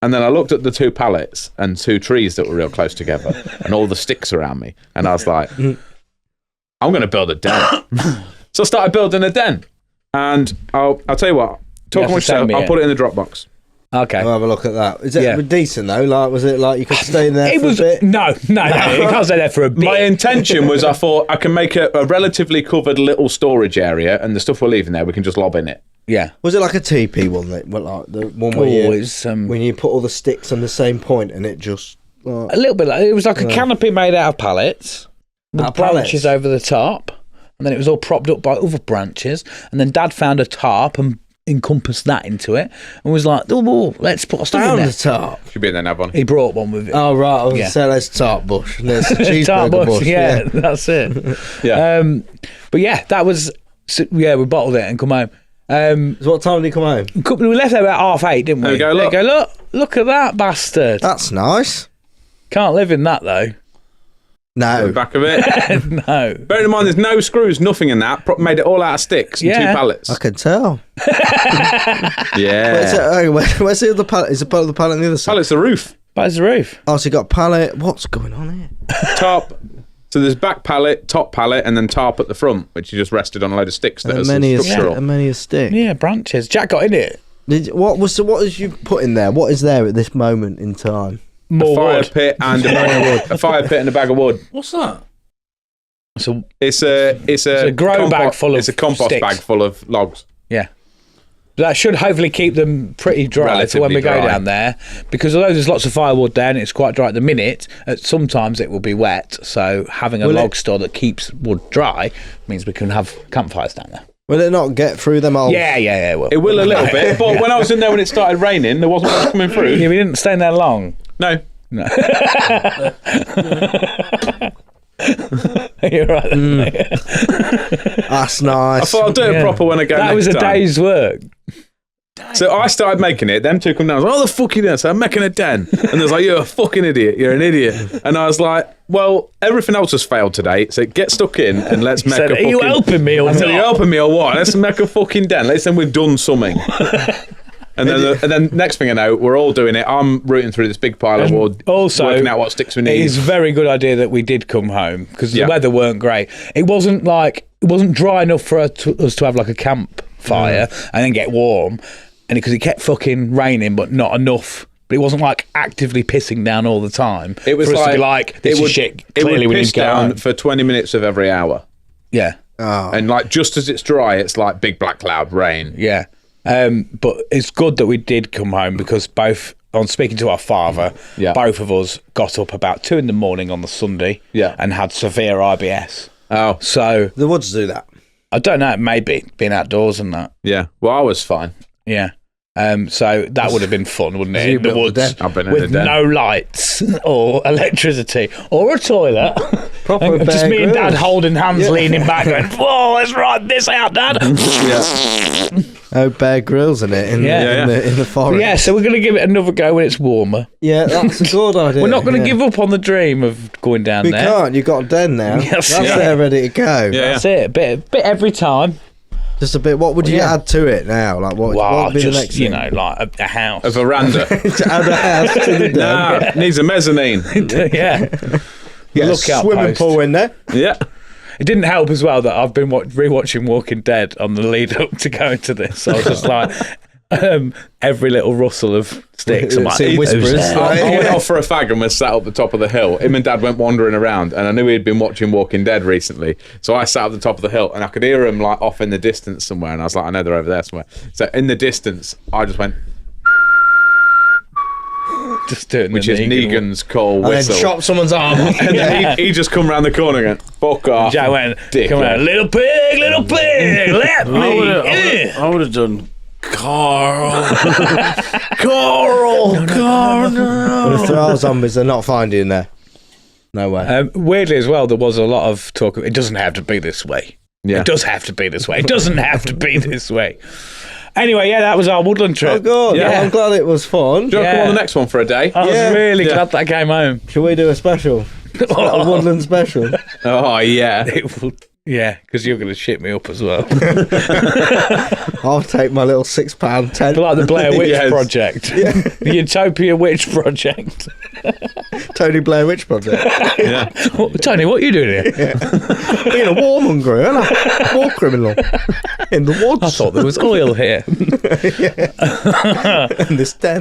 And then I looked at the 2 pallets and 2 trees that were real close together and all the sticks around me. And I was like, I'm going to build a den. So I started building a den. And I'll tell you what, talk amongst yourself, I'll put it in the Dropbox. Okay. I'll have a look at that. Is it decent though? Like, was it like you could stay in there a bit? No, you can't stay there for a bit. My intention was I thought I can make a relatively covered little storage area and the stuff we're leaving there, we can just lob in it. Yeah. Was it like a teepee one? Like the one where when you put all the sticks on the same point and it just... Like, a little bit like... It was like a canopy made out of pallets. With branches over the top. And then it was all propped up by other branches. And then Dad found a tarp and encompassed that into it. And was like, oh let's put a stuff in there. Found the tarp? Should be in there, Nav one. He brought one with him. Oh, right. I was going to say there's tarp bush. And there's a cheeseburger bush. Yeah, that's it. Yeah. But yeah, that was... Yeah, we bottled it and come home. So what time did you come home? We left there about 8:30, didn't we? There we go, look at that bastard. That's nice. Can't live in that though. No. The back of it. No. Bearing in mind there's no screws, nothing in that. Made it all out of sticks and 2 pallets. I can tell. Yeah. Where's the other pallet? Is the other pallet on the other side? Pallet's the roof. That's the roof. Oh, so you got pallet. What's going on here? Top. So there's back pallet, top pallet, and then tarp at the front, which you just rested on a load of sticks. That many structural. a stick. Yeah, branches. Jack got in it. What did you put in there? What is there at this moment in time? More a fire wood. pit and a bag of wood. A fire pit and a bag of wood. What's that? So it's a grow bag full of It's a compost sticks. bag full of logs. Yeah. That should hopefully keep them pretty dry for when we go down there. Because although there's lots of firewood there and it's quite dry at the minute, sometimes it will be wet. So having a log store that keeps wood dry means we can have campfires down there. Will it not get through them all? Yeah, it will. It will a little bit, but when I was in there when it started raining, there wasn't much coming through. Yeah, we didn't stay in there long. No. You're right. That's nice. I thought I'll do it proper when I go. That was a next time. day's work. So I started making it. Them 2 come down. I was like, "Oh, the fuck you doing?" So I'm making a den, and there's like, "You're a fucking idiot. You're an idiot." And I was like, "Well, everything else has failed today, so get stuck in and let's make a fucking." Are you helping me or not? Are you helping me or what? Let's make a fucking den. Let's say we've done something. And then next thing I know, we're all doing it. I'm rooting through this big pile of wood, also working out what sticks we need. It is a very good idea that we did come home because the weather weren't great. It wasn't dry enough for us to have like a campfire and then get warm, and because it kept fucking raining, but not enough. But it wasn't like actively pissing down all the time. It was for us like to be like, this is shit. Clearly, it would we need piss to go down home. for 20 minutes of every hour. Yeah. Oh. And like just as it's dry, it's like big black cloud rain. Yeah. But it's good that we did come home because on speaking to our father, both of us got up about 2 a.m. on the Sunday and had severe IBS. Oh. So... The woods do that. I don't know, maybe, being outdoors and that. Yeah. Well, I was fine. Yeah. So that would have been fun, wouldn't it? In the woods I've been with no lights or electricity or a toilet. Proper just me and Bear Dad Grylls. holding hands, leaning back, going, "Whoa, let's ride this out, Dad." Yeah. Oh, Bear Grylls in it in the forest. Yeah, so we're going to give it another go when it's warmer. Yeah, that's a good idea. We're not going to give up on the dream of going down We there. can't. You've got a den now. Yes, That's yeah. there ready to go. Yeah. That's it. A bit every time. Just a bit. What would you add to it now? Like what would be the next you thing? know, like a house. A veranda. To add a house to the den. Nah, needs a mezzanine. Yeah. Get a Lookout swimming post. pool in there. Yeah. It didn't help as well that I've been rewatching Walking Dead on the lead up to going to this. So I was just like, every little rustle of sticks. I'm like, See whispers. I went off for a fag and was sat up the top of the hill. Him and Dad went wandering around, and I knew he'd been watching Walking Dead recently. So I sat up the top of the hill, and I could hear him like off in the distance somewhere. And I was like, I know they're over there somewhere. So in the distance, I just went, just doing which the is Negan's call And then whistle. chop someone's arm off. And then he just come round the corner and went, fuck off. Joe went, dickhead. come on, little pig, let me. I would have done Carl. Well, if there are zombies, they're not finding you there. No way. Weirdly as well, there was a lot of talk of, it doesn't have to be this way. Yeah. It does have to be this way. It doesn't have to be this way. Anyway, yeah, that was our woodland trip. Oh, good. Yeah. Yeah. I'm glad it was fun. Do you want to come on the next one for a day? I was Yeah. really glad that I came home. Shall we do a special? A woodland special? Oh, yeah. It would Yeah, because you're going to shit me up as well. I'll take my little £6 tent. Like the Blair Witch Project. Yeah. The Utopia Witch Project. Tony Blair Witch Project. Yeah. Tony, what are you doing here? Being a warmonger, aren't I? War criminal. In the woods. I thought there was oil here. In this den.